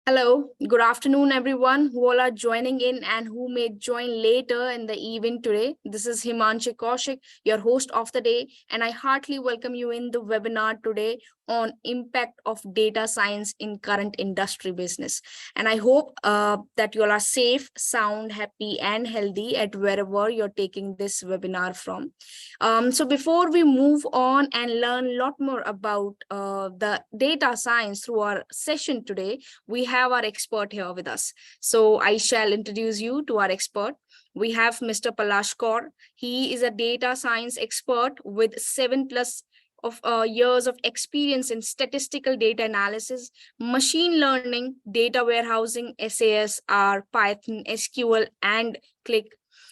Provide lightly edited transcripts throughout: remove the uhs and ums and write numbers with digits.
Hello, good afternoon, everyone who all are joining in and who may join later in the event today. This is Himanshi Kaushik, your host of the day, and I heartily welcome you in the webinar today on impact of data science in current industry business. And I hope that you all are safe, sound, happy, and healthy at wherever you're taking this webinar from. So before we move on and learn a lot more about the data science through our session today, we have our expert here with us. So I shall introduce you to our expert. We have Mr. Palish. He is a data science expert with 7+ of years of experience in statistical data analysis, machine learning, data warehousing, SAS, R, Python, SQL, and Click.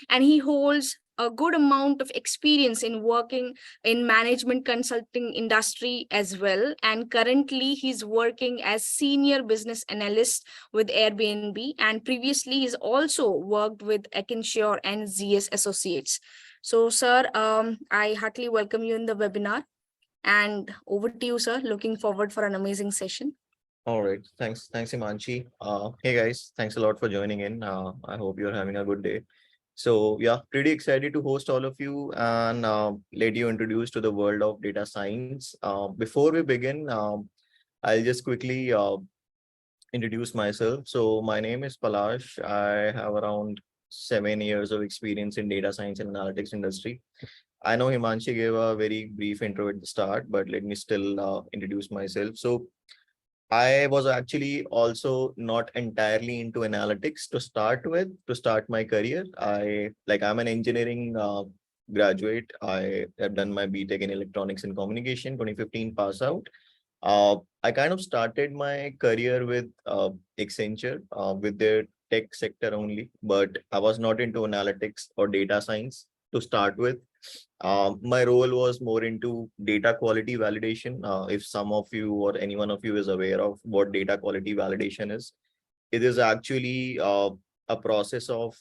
And he holds a good amount of experience in working in management consulting industry as well, and currently he's working as senior business analyst with Airbnb, and previously he's also worked with Accenture and ZS Associates. So sir, I heartily welcome you in the webinar, and over to you, sir. Looking forward for an amazing session. All right. Thanks, Himanshi. Hey guys, thanks a lot for joining in. I hope you're having a good day. So yeah, pretty excited to host all of you and let you introduce to the world of data science. Before we begin, I'll just quickly introduce myself. So my name is Palash. I have around 7 years of experience in data science and analytics industry. I know Himanshi gave a very brief intro at the start, but let me still introduce myself. So I was actually also not entirely into analytics to start with, to start my career. I'm an engineering graduate. I have done my BTech in electronics and communication, 2015 pass out. I kind of started my career with Accenture, with their tech sector only, but I was not into analytics or data science to start with. My role was more into data quality validation. If some of you or any one of you is aware of what data quality validation is, it is actually a process of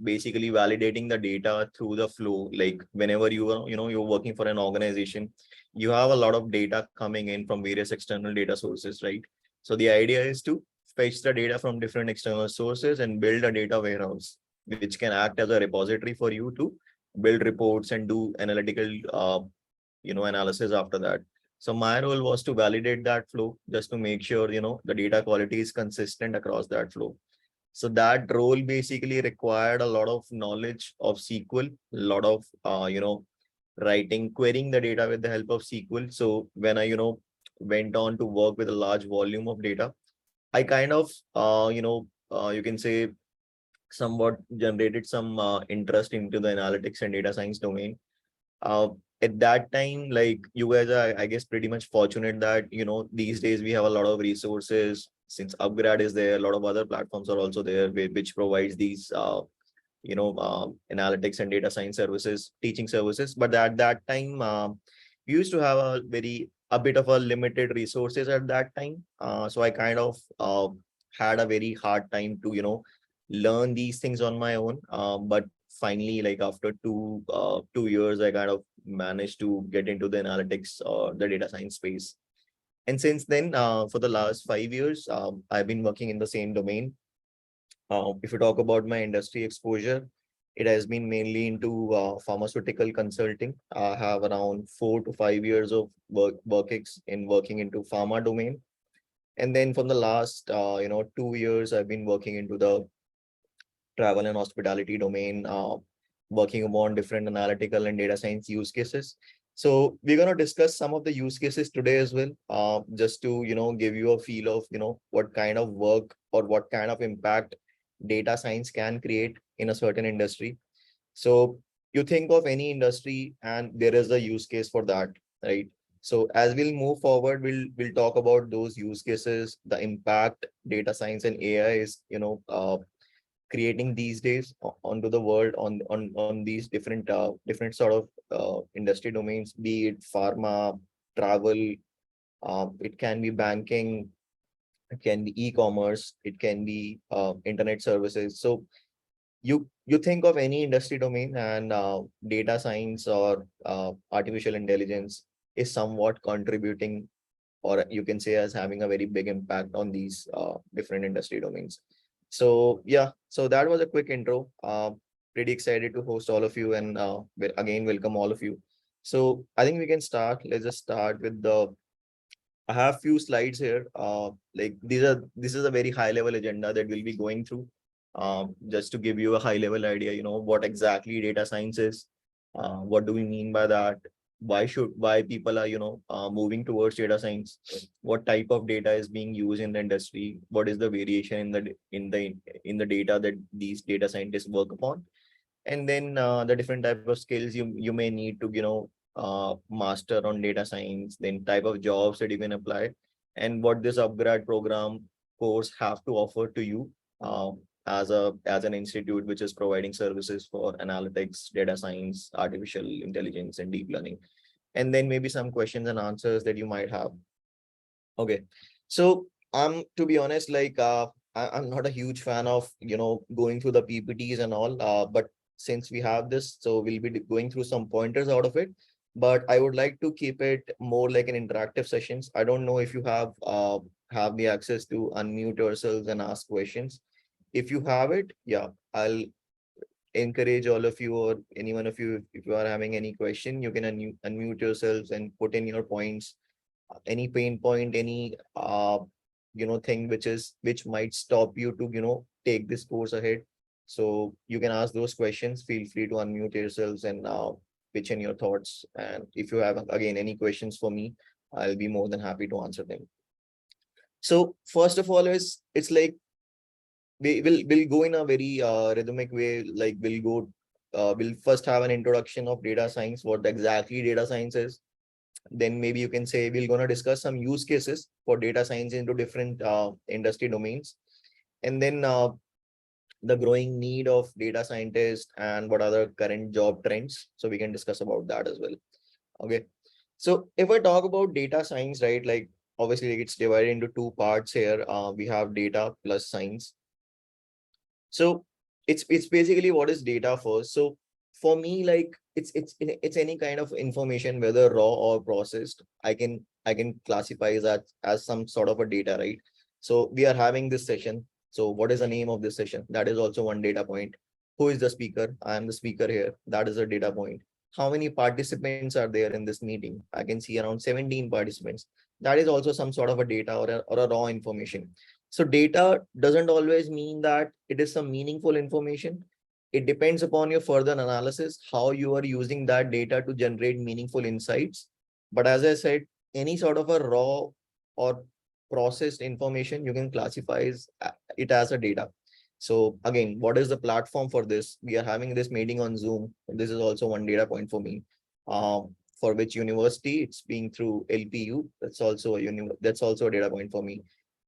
basically validating the data through the flow. Like whenever you're working for an organization, you have a lot of data coming in from various external data sources, right? So the idea is to fetch the data from different external sources and build a data warehouse, which can act as a repository for you to build reports and do analytical analysis after that. So my role was to validate that flow just to make sure the data quality is consistent across that flow. So that role basically required a lot of knowledge of SQL, a lot of writing, querying the data with the help of SQL. So when I went on to work with a large volume of data, I kind of you can say somewhat generated some interest into the analytics and data science domain. uh, at that time, like you guys are, I guess, pretty much fortunate that these days we have a lot of resources. Since Upgrad is there, a lot of other platforms are also there which provides these analytics and data science services, teaching services. But at that time, we used to have a bit of a limited resources at that time. So I kind of had a very hard time to learn these things on my own. But finally, like after 2 years, I kind of managed to get into the analytics or the data science space. And since then, for the last 5 years, I've been working in the same domain. If you talk about my industry exposure, it has been mainly into pharmaceutical consulting. I have around 4 to 5 years of working into pharma domain. And then from the last 2 years, I've been working into the travel and hospitality domain, working on different analytical and data science use cases. So we're going to discuss some of the use cases today as well, just to give you a feel of what kind of work or what kind of impact data science can create in a certain industry. So you think of any industry and there is a use case for that, right? So as we'll move forward, we'll talk about those use cases, the impact data science and AI is creating these days onto the world on these different sort of industry domains, be it pharma, travel, it can be banking, it can be e-commerce, it can be internet services. So you think of any industry domain and data science or artificial intelligence is somewhat contributing or you can say as having a very big impact on these different industry domains. So yeah, so that was a quick intro. Pretty excited to host all of you, and again welcome all of you. So I think we can start. Let's just start with the. I have few slides here. Like this is a very high level agenda that we'll be going through. Just to give you a high level idea, what exactly data science is. What do we mean by that? Why people are moving towards data science? What type of data is being used in the industry? What is the variation in the data that these data scientists work upon? And then the different type of skills you may need to master on data science, then type of jobs that you can apply, and what this upgrade program course have to offer to you as an institute which is providing services for analytics, data science, artificial intelligence, and deep learning. And then maybe some questions and answers that you might have. Okay, so to be honest, like I'm not a huge fan of going through the PPTs and all, but since we have this, so we'll be going through some pointers out of it. But I would like to keep it more like an interactive sessions. I don't know if you have the access to unmute yourselves and ask questions. If you have it, yeah, I'll encourage all of you, or any one of you, if you are having any question, you can unmute yourselves and put in your points, any pain point, any thing which might stop you to take this course ahead. So you can ask those questions. Feel free to unmute yourselves and pitch in your thoughts. And if you have again any questions for me, I'll be more than happy to answer them. So first of all, it's like we'll go in a very rhythmic way. Like we'll first have an introduction of data science, what exactly data science is. Then maybe you can say we're going to discuss some use cases for data science into different industry domains. And then the growing need of data scientists and what are the current job trends. So we can discuss about that as well. Okay. So if I talk about data science, right, like obviously it's divided into two parts here. We have data plus science. So it's basically what is data first. So for me, like it's any kind of information, whether raw or processed. I can classify that as some sort of a data, right? So we are having this session. So what is the name of this session? That is also one data point. Who is the speaker? I am the speaker here. That is a data point. How many participants are there in this meeting? I can see around 17 participants. That is also some sort of a data, or a raw information. So data doesn't always mean that it is some meaningful information. It depends upon your further analysis, how you are using that data to generate meaningful insights. But as I said, any sort of a raw or processed information, you can classify it as a data. So again, what is the platform for this? We are having this meeting on Zoom. This is also one data point for me. For which university? It's being through LPU. That's also a data point for me.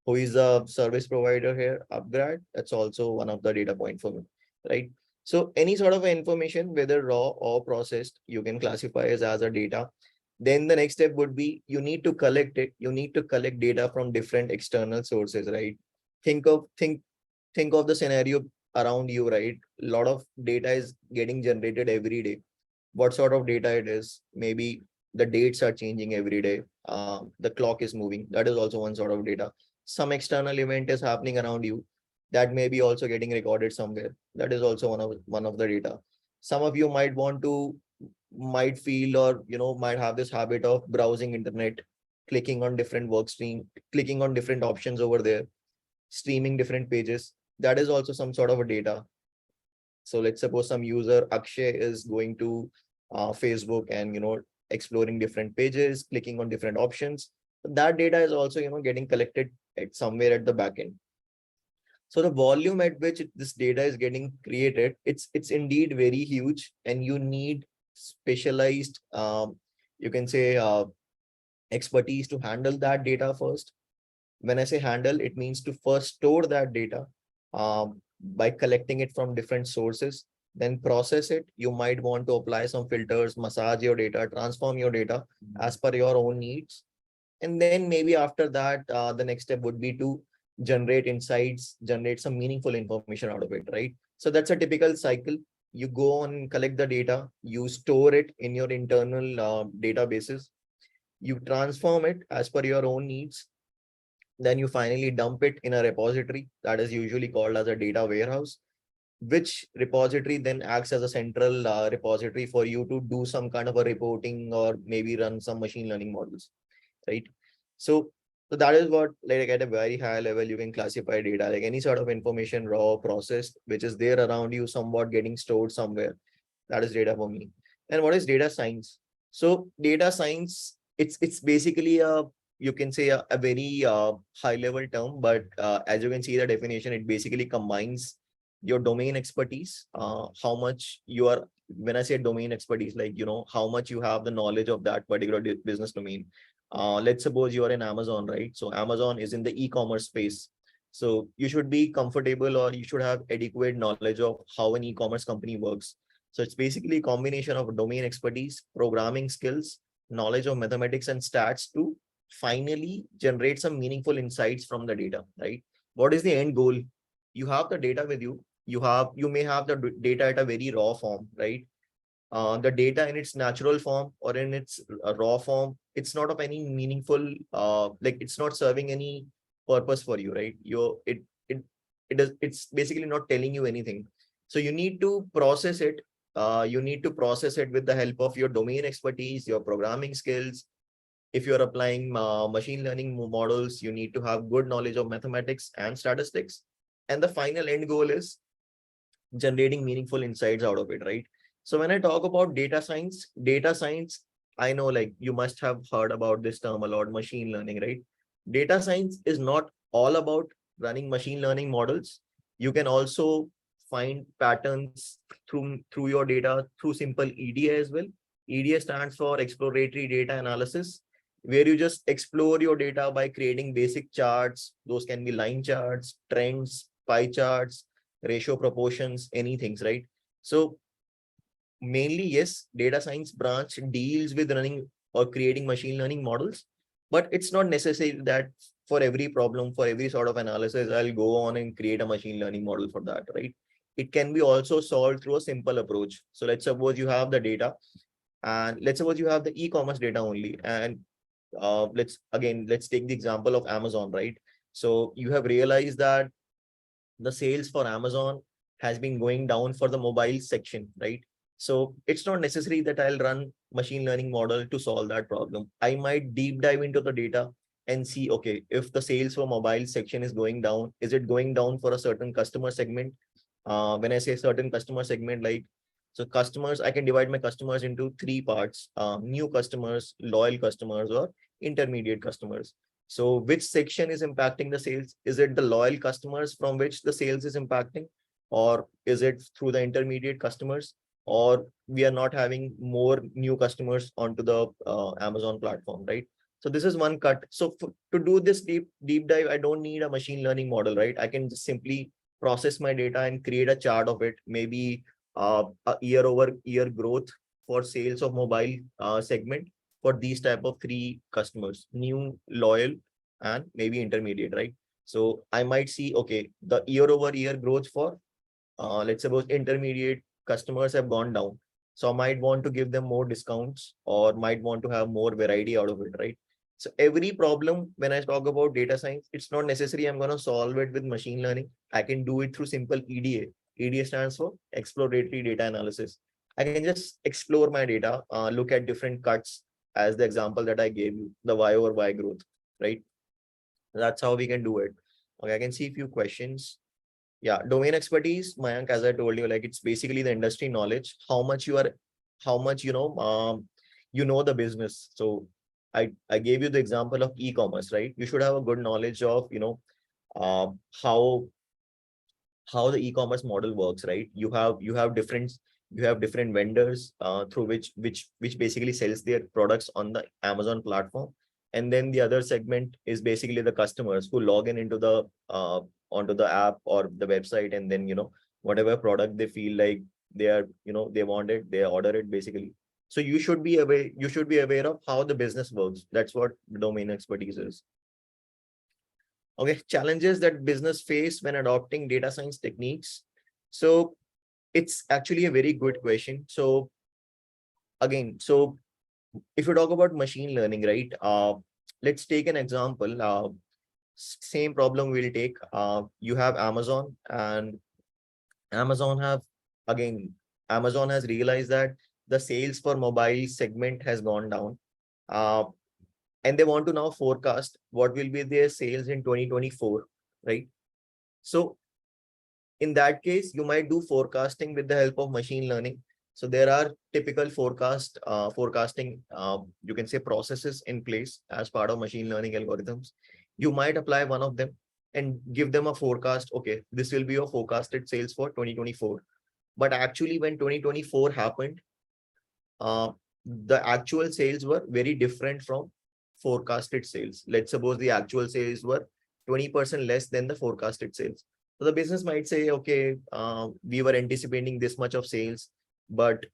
Who is the service provider here? Upgrade. That's also one of the data point for me, right? So any sort of information, whether raw or processed, you can classify as a data. Then the next step would be you need to collect it. You need to collect data from different external sources, right? Think of the scenario around you, right? A lot of data is getting generated every day. What sort of data it is? Maybe the dates are changing every day. The clock is moving. That is also one sort of data. Some external event is happening around you that may be also getting recorded somewhere. That is also one of the data. Some of you might feel, or might have this habit of browsing internet, clicking on different work stream, clicking on different options over there, streaming different pages. That is also some sort of a data. So let's suppose some user Akshay is going to Facebook and exploring different pages, clicking on different options. That data is also getting collected at somewhere at the back end. So the volume at which this data is getting created, it's indeed very huge, and you need specialized you can say expertise to handle that data first. When I say handle, it means to first store that data by collecting it from different sources, then process it. You might want to apply some filters, massage your data, transform your data as per your own needs. And then maybe after that, the next step would be to generate insights, generate some meaningful information out of it, right? So that's a typical cycle. You go on, collect the data, you store it in your internal databases. you transform it as per your own needs, then you finally dump it in a repository that is usually called as a data warehouse, which repository then acts as a central repository for you to do some kind of a reporting or maybe run some machine learning models, right? So, so that is what, like at a very high level, you can classify data like any sort of information, raw, processed, which is there around you, somewhat getting stored somewhere. That is data for me. And what is data science? So data science, it's basically a, you can say a very high level term, but as you can see the definition, it basically combines your domain expertise, how much you are, when I say domain expertise, like, how much you have the knowledge of that particular business domain. Let's suppose you are in Amazon, right? So Amazon is in the e-commerce space. So you should be comfortable, or you should have adequate knowledge of how an e-commerce company works. So it's basically a combination of domain expertise, programming skills, knowledge of mathematics and stats to finally generate some meaningful insights from the data, right? What is the end goal? You have the data with you. You may have the data at a very raw form, right? The data in its natural form or in its raw form, it's not of any meaningful, like it's not serving any purpose for you, right? It's basically not telling you anything. So you need to process it. You need to process it with the help of your domain expertise, your programming skills. If you're applying machine learning models, you need to have good knowledge of mathematics and statistics. And the final end goal is generating meaningful insights out of it, right? So when I talk about data science, I know like you must have heard about this term a lot, machine learning, right? Data science is not all about running machine learning models. You can also find patterns through your data through simple EDA as well. EDA stands for exploratory data analysis, where you just explore your data by creating basic charts. Those can be line charts, trends, pie charts, ratio proportions, anything, right? So mainly, yes, data science branch deals with running or creating machine learning models, but it's not necessary that for every problem, for every sort of analysis, I'll go on and create a machine learning model for that, right? It can be also solved through a simple approach. So let's suppose you have the data, and let's suppose you have the e-commerce data only, and let's take the example of Amazon, right? So you have realized that the sales for Amazon has been going down for the mobile section, right? So it's not necessary that I'll run machine learning model to solve that problem. I might deep dive into the data and see, okay, if the sales for mobile section is going down, is it going down for a certain customer segment? When I say certain customer segment, like, so customers, I can divide my customers into three parts: new customers, loyal customers, or intermediate customers. So which section is impacting the sales? Is it the loyal customers from which the sales is impacting? Or is it through the intermediate customers? Or we are not having more new customers onto the Amazon platform, right? So this is one cut. So to do this deep dive, I don't need a machine learning model, right? I can just simply process my data and create a chart of it, maybe a year over year growth for sales of mobile segment for these type of three customers: new, loyal, and maybe intermediate, right? So I might see, okay, the year over year growth for let's suppose intermediate customers have gone down. So I might want to give them more discounts or might want to have more variety out of it, right? So every problem, when I talk about data science, it's not necessary I'm going to solve it with machine learning. I can do it through simple EDA. EDA stands for exploratory data analysis. I can just explore my data, look at different cuts, as the example that I gave you, the Y over Y growth, right? That's how we can do it. Okay, I can see a few questions. Yeah, domain expertise, Mayank, as I told you, like it's basically the industry knowledge, how much you know the business. So I gave you the example of e-commerce, right? You should have a good knowledge of uh, how how the e-commerce model works, right? You have different vendors through which basically sells their products on the Amazon platform. And then the other segment is basically the customers who log in into the onto the app or the website, and then whatever product they feel like they want it, they order it basically. So you should be aware of how the business works. That's what domain expertise is. Okay, challenges that business face when adopting data science techniques. So it's actually a very good question. So again, if you talk about machine learning, right? Let's take an example. Same problem we'll take. You have Amazon, and Amazon have again, Amazon has realized that the sales for mobile segment has gone down. Uh, and they want to now forecast what will be their sales in 2024, right? So in that case, you might do forecasting with the help of machine learning. So there are typical forecasting, you can say, processes in place as part of machine learning algorithms. You might apply one of them and give them a forecast. Okay, this will be your forecasted sales for 2024. But actually, when 2024 happened, uh, the actual sales were very different from forecasted sales. Let's suppose the actual sales were 20% less than the forecasted sales. So the business might say, okay, we were anticipating this much of sales, but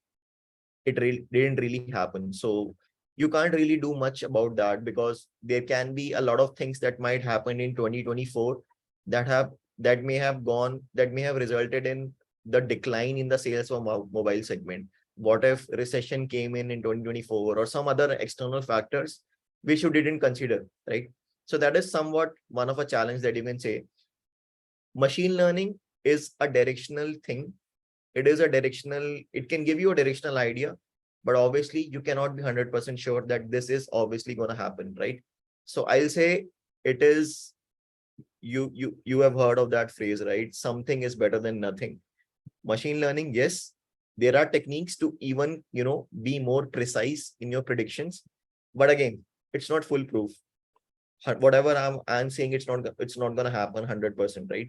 it really didn't really happen. So you can't really do much about that, because there can be a lot of things that might happen in 2024 that may have resulted in the decline in the sales of mobile segment. What if recession came in 2024, or some other external factors which you didn't consider, right? So that is somewhat one of a challenge that you can say. Machine learning is a directional thing. It can give you a directional idea, but obviously you cannot be 100% sure that this is obviously going to happen, right? So I'll say it is, you have heard of that phrase, right? Something is better than nothing. Machine learning, yes, there are techniques to even, be more precise in your predictions, but again, it's not foolproof. Whatever I'm saying, it's not going to happen 100%, right?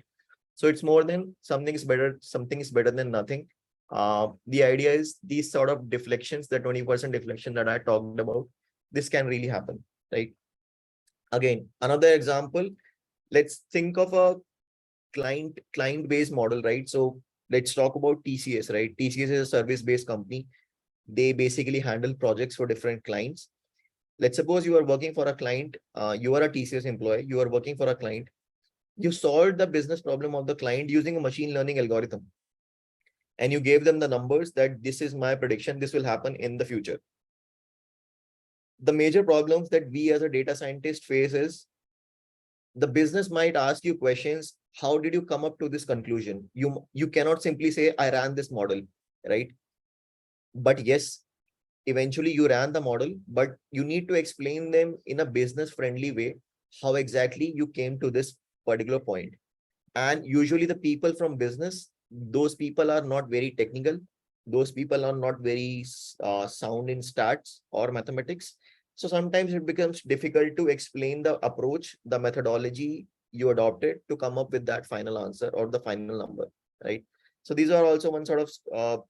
So it's more than something is better than nothing. The idea is these sort of deflections, the 20% deflection that I talked about, this can really happen, right? Again, another example, let's think of a client-based model, right? So let's talk about TCS, right? TCS is a service-based company. They basically handle projects for different clients. Let's suppose you are working for a client, you are a TCS employee, you are working for a client. You solved the business problem of the client using a machine learning algorithm, and you gave them the numbers that this is my prediction, this will happen in the future. The major problems that we as a data scientist face is the business might ask you questions. How did you come up to this conclusion? You cannot simply say, I ran this model, right? But yes, eventually you ran the model, but you need to explain them in a business friendly way, how exactly you came to this particular point. And usually the people from business, those people are not very technical. Those people are not very sound in stats or mathematics. So sometimes it becomes difficult to explain the approach, the methodology you adopted to come up with that final answer or the final number, right? So these are also one sort of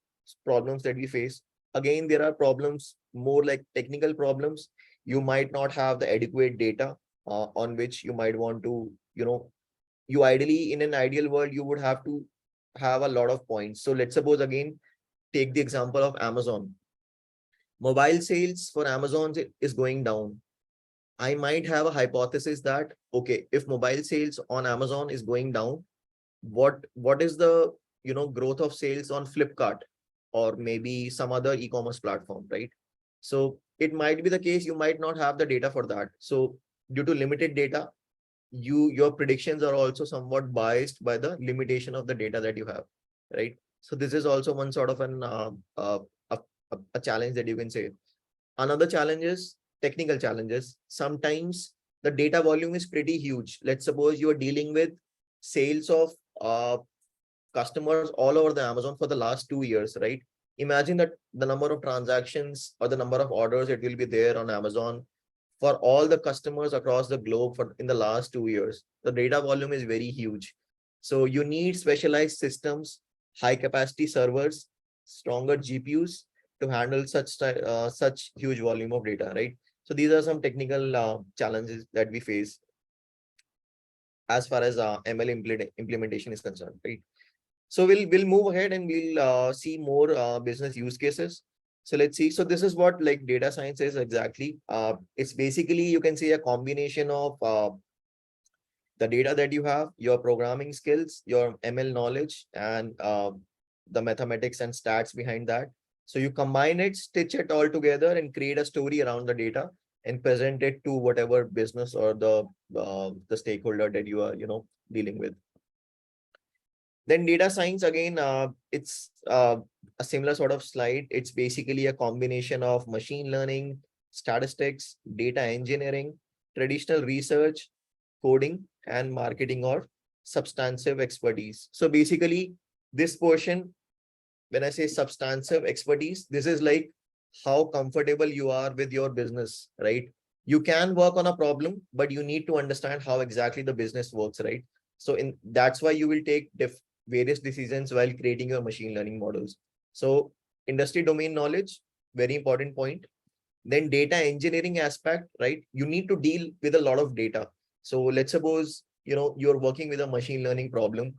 problems that we face. Again, there are problems more like technical problems. You might not have the adequate data on which you might want to, you ideally, in an ideal world, you would have to have a lot of points. So let's suppose again, take the example of Amazon. Mobile sales for Amazon is going down. I might have a hypothesis that, okay, if mobile sales on Amazon is going down, what is the, growth of sales on Flipkart or maybe some other e-commerce platform, right? So it might be the case, you might not have the data for that. So due to limited data, your predictions are also somewhat biased by the limitation of the data that you have, right? So this is also one sort of a, a challenge that you can say. Another challenge is technical challenges. Sometimes the data volume is pretty huge. Let's suppose you are dealing with sales of customers all over the Amazon for the last 2 years, right? Imagine that the number of transactions or the number of orders that will be there on Amazon for all the customers across the globe for in the last 2 years. The data volume is very huge. So you need specialized systems, high capacity servers, stronger GPUs to handle such huge volume of data, right? So these are some technical challenges that we face as far as ML implementation is concerned, right? So we'll move ahead and we'll see more business use cases. So let's see. So this is what like data science is exactly. It's basically, you can say, a combination of the data that you have, your programming skills, your ML knowledge, and the mathematics and stats behind that. So you combine it, stitch it all together, and create a story around the data and present it to whatever business or the stakeholder that you are, dealing with. Then data science, again, it's a similar sort of slide. It's basically a combination of machine learning, statistics, data engineering, traditional research, coding, and marketing or substantive expertise. So basically, this portion, when I say substantive expertise, this is like how comfortable you are with your business, right? You can work on a problem, but you need to understand how exactly the business works, right? So in that's why you will take various decisions while creating your machine learning models. So industry domain knowledge, very important point. Then data engineering aspect, right? You need to deal with a lot of data. So let's suppose, you're working with a machine learning problem.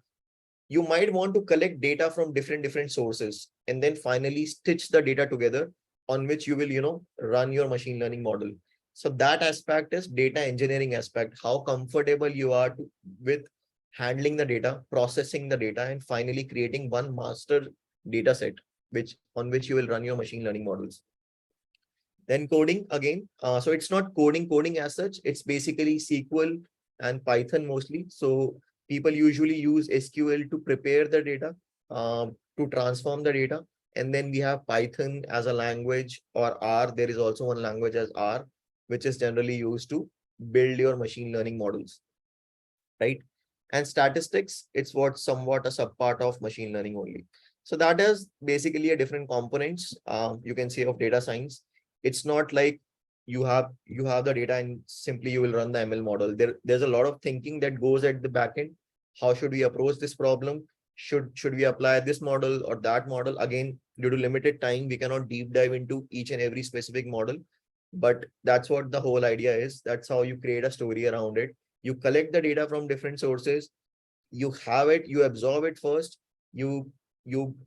You might want to collect data from different sources and then finally stitch the data together on which you will, run your machine learning model. So that aspect is data engineering aspect, how comfortable you are with handling the data, processing the data, and finally creating one master data set which on which you will run your machine learning models. Then coding again. So it's not coding as such. It's basically SQL and Python mostly. So people usually use SQL to prepare the data, to transform the data. And then we have Python as a language, or R. There is also one language as R, which is generally used to build your machine learning models, right? And statistics, it's somewhat a subpart of machine learning only. So that is basically a different components, you can say, of data science. It's not like you have the data and simply you will run the ML model. There's a lot of thinking that goes at the back end. How should we approach this problem? Should we apply this model or that model? Again, due to limited time, we cannot deep dive into each and every specific model. But that's what the whole idea is. That's how you create a story around it. You collect the data from different sources, you have it, you absorb it first, you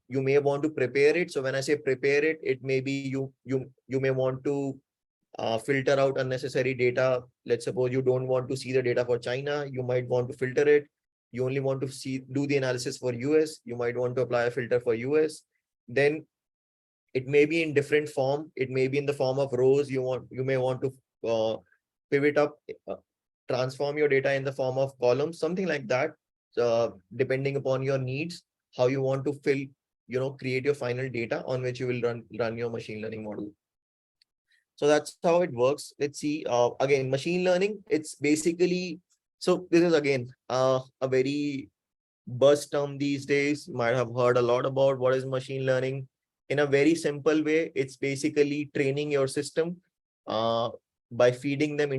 may want to prepare it. So when I say prepare it, it may be you may want to filter out unnecessary data. Let's suppose you don't want to see the data for China, you might want to filter it. You only want to do the analysis for US, you might want to apply a filter for US. Then it may be in different form, it may be in the form of rows. You may want to pivot up, uh, transform your data in the form of columns, something like that, depending upon your needs, how you want to create your final data on which you will run your machine learning model. So that's how it works. Let's see, again, machine learning, it's basically, so this is again a very buzz term these days. You might have heard a lot about what is machine learning. In a very simple way, it's basically training your system uh, by feeding them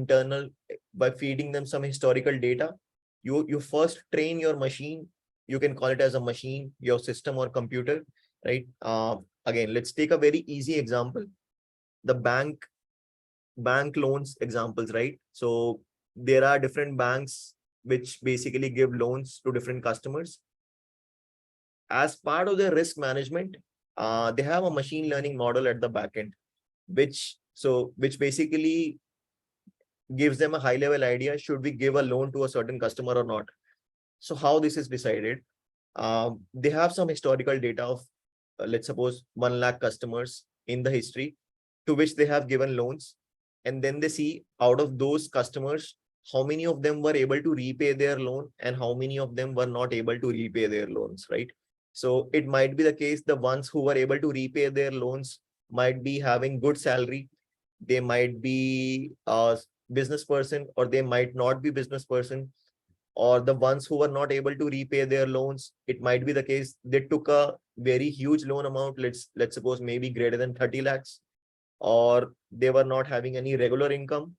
some historical data. You first train your machine. You can call it as a machine, your system or computer, right? Again, let's take a very easy example. The bank loans examples, right? So there are different banks which basically give loans to different customers. As part of their risk management, they have a machine learning model at the back end, which basically gives them a high level idea, should we give a loan to a certain customer or not. So how this is decided, they have some historical data of, let's suppose 1 lakh customers in the history to which they have given loans. And then they see out of those customers, how many of them were able to repay their loan and how many of them were not able to repay their loans, right? So it might be the case, the ones who were able to repay their loans might be having good salary. They might be a business person, or they might not be business person. Or the ones who were not able to repay their loans, it might be the case they took a very huge loan amount, let's suppose maybe greater than 30 lakhs, or they were not having any regular income,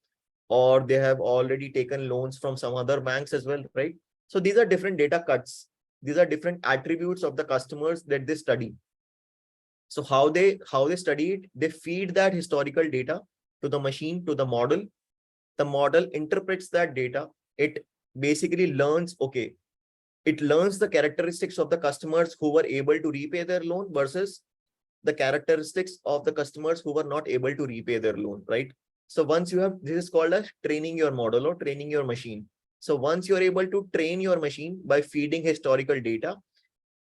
or they have already taken loans from some other banks as well, right? So these are different data cuts. These are different attributes of the customers that they study. So how they study it, they feed that historical data to the machine, to the model. The model interprets that data. It basically learns, okay, it learns the characteristics of the customers who were able to repay their loan versus the characteristics of the customers who were not able to repay their loan, right? So once you have, this is called as training your model or training your machine. So once you're able to train your machine by feeding historical data,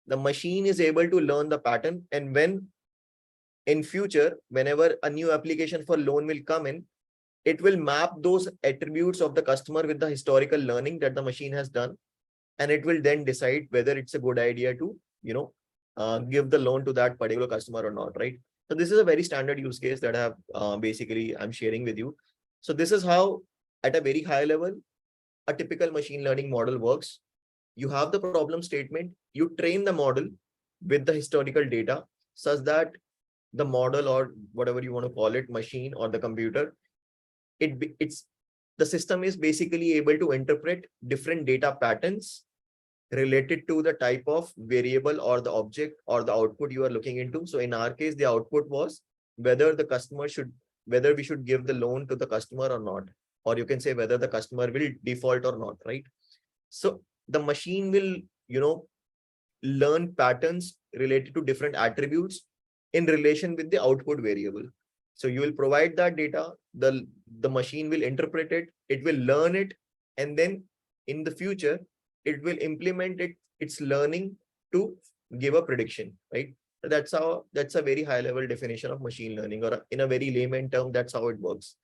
the machine is able to learn the pattern. And when in future, whenever a new application for loan will come in, it will map those attributes of the customer with the historical learning that the machine has done, and it will then decide whether it's a good idea to, give the loan to that particular customer or not, right? So this is a very standard use case that I have basically I'm sharing with you. So this is how, at a very high level, a typical machine learning model works. You have the problem statement, you train the model with the historical data such that the model, or whatever you want to call it, machine or the computer, it's the system is basically able to interpret different data patterns related to the type of variable or the object or the output you are looking into. So in our case, the output was whether the customer should, whether we should give the loan to the customer or not, or you can say whether the customer will default or not, right? So the machine will, learn patterns related to different attributes in relation with the output variable. So you will provide that data, the machine will interpret it, it will learn it, and then in the future, it will implement its learning to give a prediction, right? So that's a very high level definition of machine learning, or in a very layman term, that's how it works.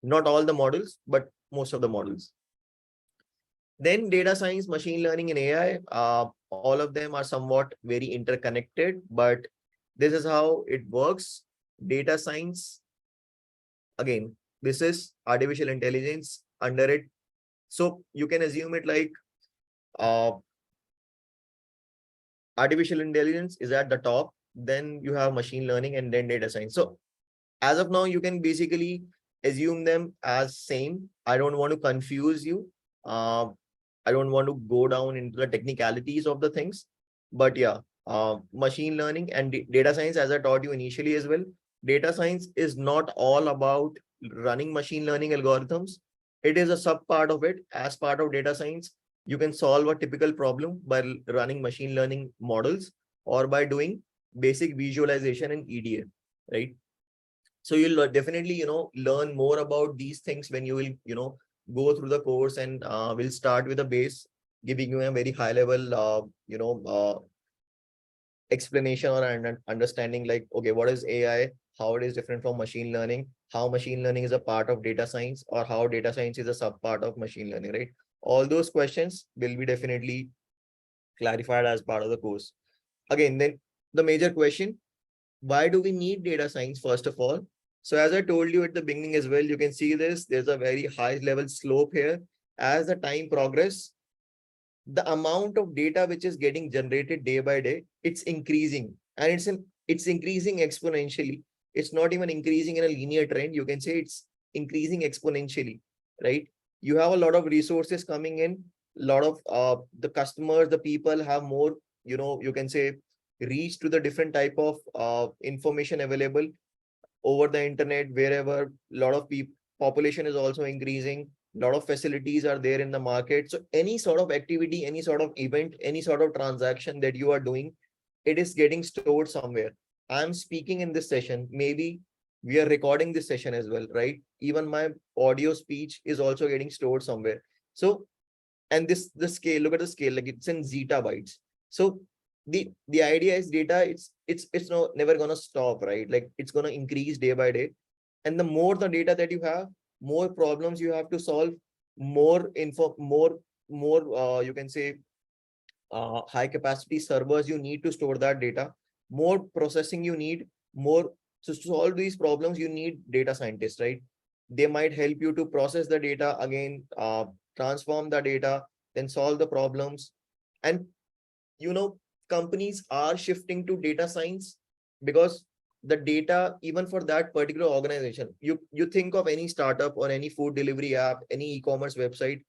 Not all the models, but most of the models. Then data science, machine learning, and AI, all of them are somewhat very interconnected, but this is how it works. Data science, again, this is artificial intelligence under it. So you can assume it like uh, artificial intelligence is at the top, then you have machine learning, and then data science. So as of now, you can basically assume them as same. I don't want to confuse you. Uh, I don't want to go down into the technicalities of the things, but yeah, machine learning and data science, as I taught you initially as well, data science is not all about running machine learning algorithms. It is a sub part of it. As part of data science, you can solve a typical problem by running machine learning models or by doing basic visualization in EDA, right? So you'll definitely, learn more about these things when you will, go through the course, and we'll start with a base, giving you a very high level, explanation or an understanding like, okay, what is AI, how it is different from machine learning, how machine learning is a part of data science, or how data science is a sub part of machine learning, right? All those questions will be definitely clarified as part of the course. Again, then the major question, why do we need data science first of all? So as I told you at the beginning as well, you can see this, there's a very high level slope here. As the time progress, the amount of data which is getting generated day by day, it's increasing, and it's increasing exponentially. It's not even increasing in a linear trend. You can say it's increasing exponentially, right? You have a lot of resources coming in, a lot of the customers, the people have more, you can say, reach to the different type of information available over the internet, wherever a lot of people, population is also increasing, a lot of facilities are there in the market. So any sort of activity, any sort of event, any sort of transaction that you are doing, it is getting stored somewhere. I'm speaking in this session, maybe we are recording this session as well, right? Even my audio speech is also getting stored somewhere. So, and this, the scale, look at the scale, like it's in zettabytes. So the idea is data, it's no never gonna stop, right? Like it's gonna increase day by day, and the more the data that you have, more problems you have to solve, more info, more you can say high capacity servers you need to store that data, more processing you need, more. So to solve these problems you need data scientists, right? They might help you to process the data again, transform the data, then solve the problems. And companies are shifting to data science because the data, even for that particular organization, you think of any startup or any food delivery app, any e-commerce website,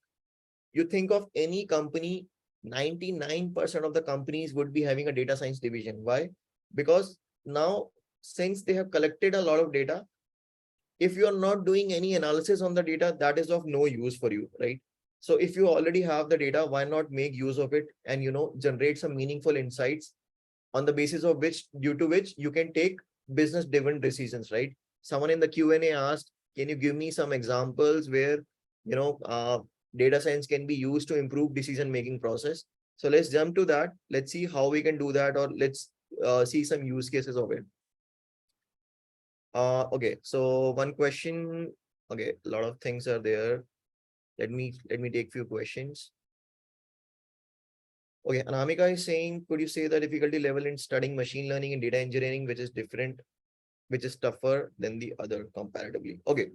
you think of any company, 99% of the companies would be having a data science division. Why? Because now, since they have collected a lot of data, if you are not doing any analysis on the data, that is of no use for you, right? So if you already have the data, why not make use of it and generate some meaningful insights on the basis of which, due to which you can take business driven decisions, right? Someone in the Q&A asked, can you give me some examples where data science can be used to improve decision making process? So let's jump to that. Let's see how we can do that, or let's see some use cases of it. Okay, so one question. Okay, a lot of things are there. Let me take few questions. Okay, Anamika is saying, could you say the difficulty level in studying machine learning and data engineering, which is different, which is tougher than the other comparatively? Okay,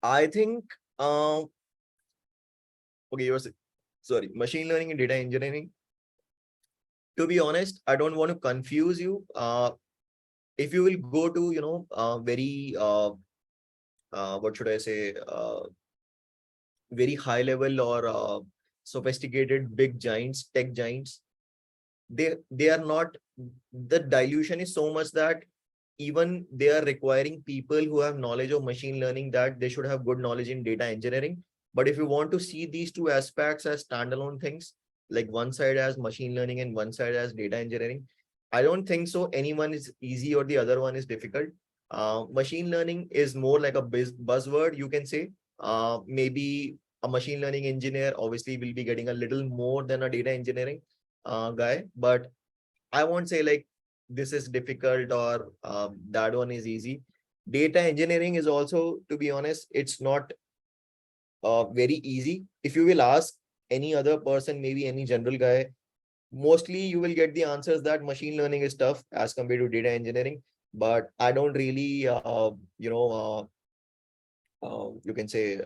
I think okay, sorry, machine learning and data engineering. To be honest, I don't want to confuse you. If you will go to, very what should I say, very high level or sophisticated big giants, tech giants, they are not, the dilution is so much that even they are requiring people who have knowledge of machine learning, that they should have good knowledge in data engineering. But if you want to see these two aspects as standalone things, like one side as machine learning and one side as data engineering, I don't think so anyone is easy or the other one is difficult. Machine learning is more like a buzzword, you can say. Maybe a machine learning engineer obviously will be getting a little more than a data engineering guy, but I won't say like this is difficult or that one is easy. Data engineering is also, to be honest, it's not very easy. If you will ask any other person, maybe any general guy, mostly you will get the answers that machine learning is tough as compared to data engineering. But I don't really, you can say,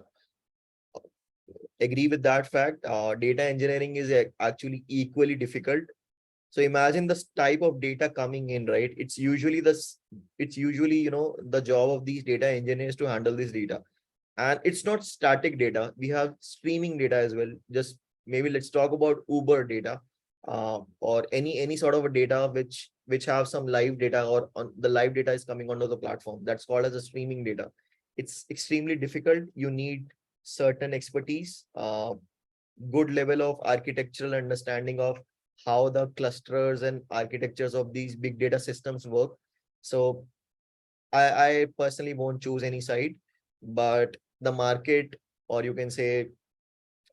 agree with that fact. Data engineering is actually equally difficult. So imagine this type of data coming in, right? It's usually, the job of these data engineers to handle this data. And it's not static data. We have streaming data as well. Just maybe let's talk about Uber data, or any sort of a data which have some live data, or on the live data is coming onto the platform. That's called as a streaming data. It's extremely difficult. You need certain expertise, good level of architectural understanding of how the clusters and architectures of these big data systems work. So I personally won't choose any side, but the market, or you can say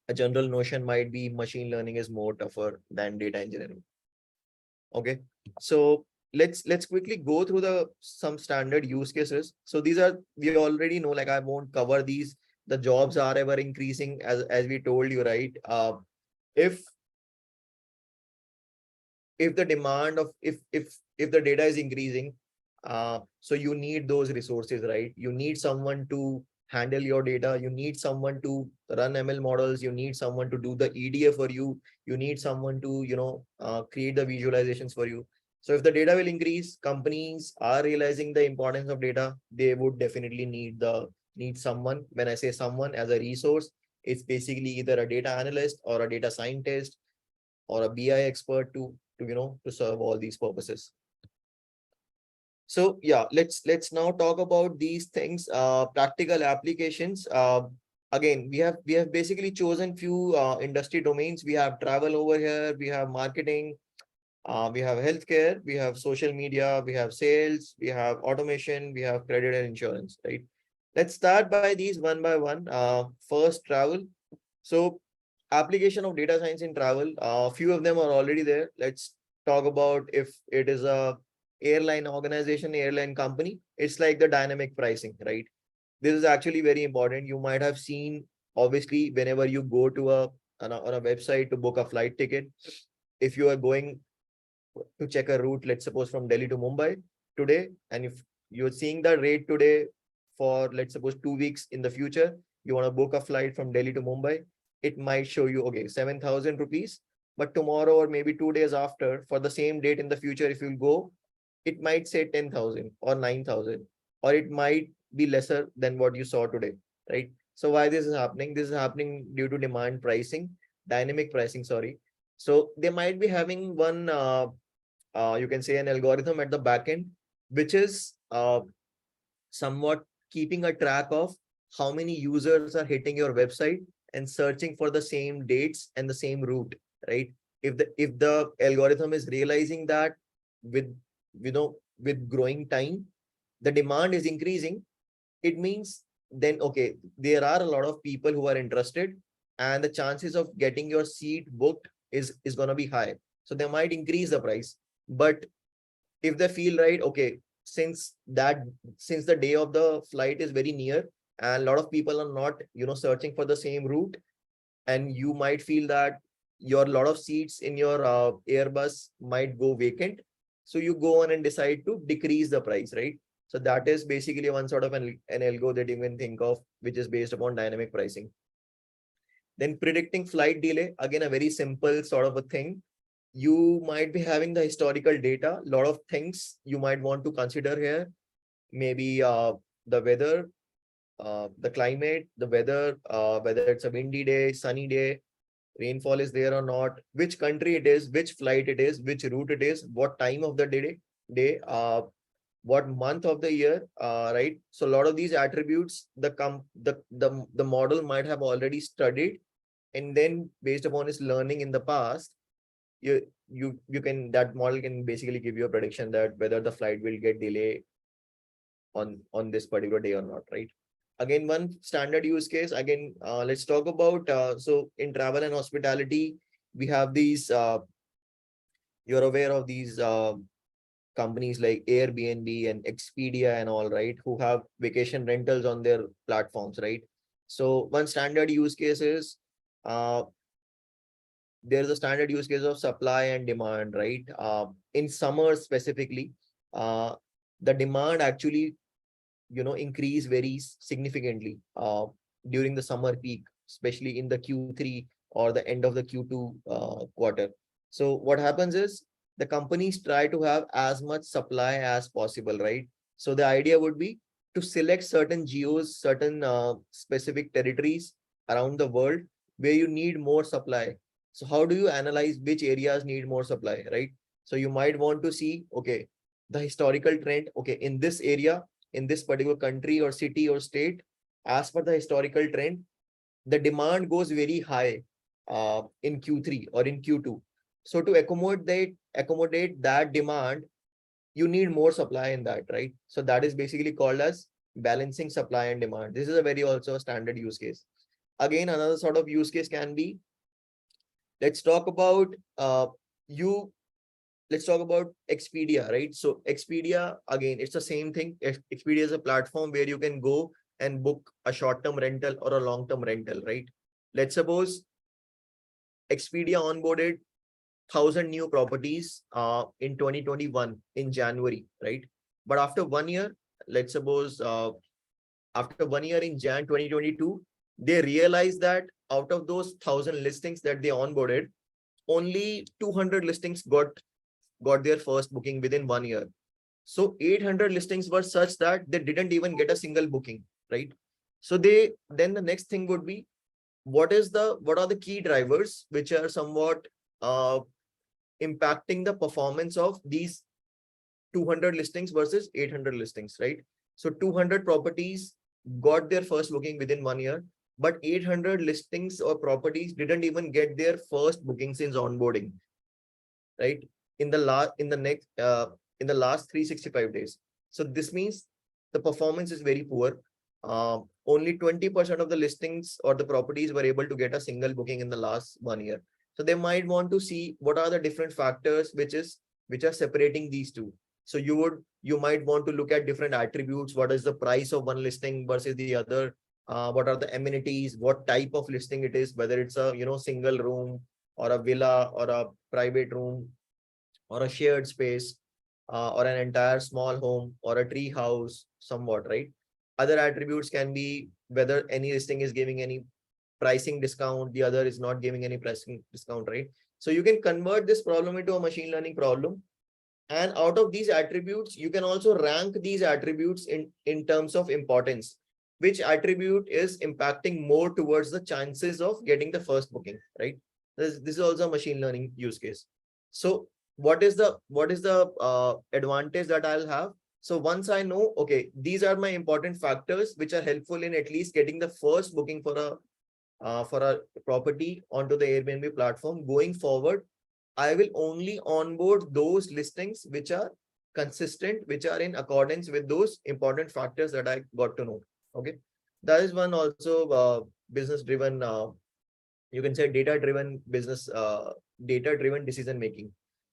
a general notion might be machine learning is more tougher than data engineering. Okay, so let's quickly go through the some standard use cases. So these are, we already know, like I won't cover these. The jobs are ever increasing, as we told you, right? If if the demand of if the data is increasing, so you need those resources, right? You need someone to handle your data, you need someone to run ML models, you need someone to do the EDA for you, you need someone to create the visualizations for you. So if the data will increase, companies are realizing the importance of data, they would definitely need someone. When I say someone as a resource, it's basically either a data analyst or a data scientist or a BI expert to serve all these purposes. So yeah, let's now talk about these things, practical applications. Again, we have basically chosen few industry domains. We have travel over here, we have marketing, we have healthcare, we have social media, we have sales, we have automation, we have credit and insurance, right? Let's start by these one by one. First, travel. So application of data science in travel, a few of them are already there. Let's talk about if it is a airline organization, airline company, it's like the dynamic pricing, right? This is actually very important. You might have seen, obviously, whenever you go to on a website to book a flight ticket, if you are going to check a route, let's suppose from Delhi to Mumbai today, and if you're seeing the rate today for, let's suppose, 2 weeks in the future, you want to book a flight from Delhi to Mumbai, it might show you, okay, 7,000 rupees. But tomorrow or maybe 2 days after, for the same date in the future, if you go, it might say 10,000 or 9,000, or it might be lesser than what you saw today, right? So why this is happening? This is happening due to demand pricing, dynamic pricing, sorry. So they might be having one you can say an algorithm at the back end, which is somewhat keeping a track of how many users are hitting your website and searching for the same dates and the same route, right? If the algorithm is realizing that with with growing time, the demand is increasing, it means then okay, there are a lot of people who are interested, and the chances of getting your seat booked is going to be high. So they might increase the price. But if they feel right, okay, since the day of the flight is very near, and a lot of people are not, searching for the same route, and you might feel that your lot of seats in your Airbus might go vacant. So you go on and decide to decrease the price, right? So that is basically one sort of an algo that you can think of, which is based upon dynamic pricing. Then predicting flight delay, again, a very simple sort of a thing. You might be having the historical data, a lot of things you might want to consider here. Maybe the weather, the climate, the weather, whether it's a windy day, sunny day, rainfall is there or not, which country it is, which flight it is, which route it is, what time of the day, what month of the year, right? So a lot of these attributes, the model might have already studied, and then based upon its learning in the past, you can, that model can basically give you a prediction that whether the flight will get delayed on this particular day or not, right? Again, one standard use case, again, let's talk about, so in travel and hospitality, we have these, you're aware of these companies like Airbnb and Expedia and all, right, who have vacation rentals on their platforms, right? So one standard use case is, uh, there's a standard use case of supply and demand, right? In summer specifically, uh, the demand actually, increase very significantly during the summer peak, especially in the Q3 or the end of the Q2 quarter. So what happens is the companies try to have as much supply as possible, right? So the idea would be to select certain geos, certain specific territories around the world where you need more supply. So how do you analyze which areas need more supply, right? So you might want to see, okay, the historical trend, okay, in this area, in this particular country or city or state, as per the historical trend, the demand goes very high in Q3 or in Q2. So to accommodate that demand, you need more supply in that, right? So that is basically called as balancing supply and demand. This is a very also standard use case. Again, another sort of use case can be, let's talk about you let's talk about Expedia, right? So Expedia, again, it's the same thing. Expedia is a platform where you can go and book a short-term rental or a long-term rental, right? Let's suppose Expedia onboarded 1,000 new properties in 2021 in January, right? But after 1 year, let's suppose after 1 year in Jan 2022, they realized that out of those 1,000 listings that they onboarded, only 200 listings got their first booking within 1 year. So 800 listings were such that they didn't even get a single booking, right? So then the next thing would be, what are the key drivers which are somewhat uh, impacting the performance of these 200 listings versus 800 listings, right? So 200 properties got their first booking within 1 year, but 800 listings or properties didn't even get their first booking since onboarding, right? In the last 365 days. So this means the performance is very poor. Only 20% of the listings or the properties were able to get a single booking in the last 1 year. So they might want to see what are the different factors which are separating these two. So you might want to look at different attributes. What is the price of one listing versus the other? What are the amenities? What type of listing it is? Whether it's a single room or a villa or a private room or a shared space, or an entire small home or a tree house, somewhat, right? Other attributes can be whether any listing is giving any pricing discount, the other is not giving any pricing discount, right? So you can convert this problem into a machine learning problem. And out of these attributes, you can also rank these attributes in terms of importance. Which attribute is impacting more towards the chances of getting the first booking, right? This is also a machine learning use case. So what is the advantage that I'll have? So once I know, okay, these are my important factors which are helpful in at least getting the first booking for a property onto the Airbnb platform. Going forward, I will only onboard those listings which are consistent, which are in accordance with those important factors that I got to know. Okay, that is one also business driven. You can say data driven business, data driven decision making,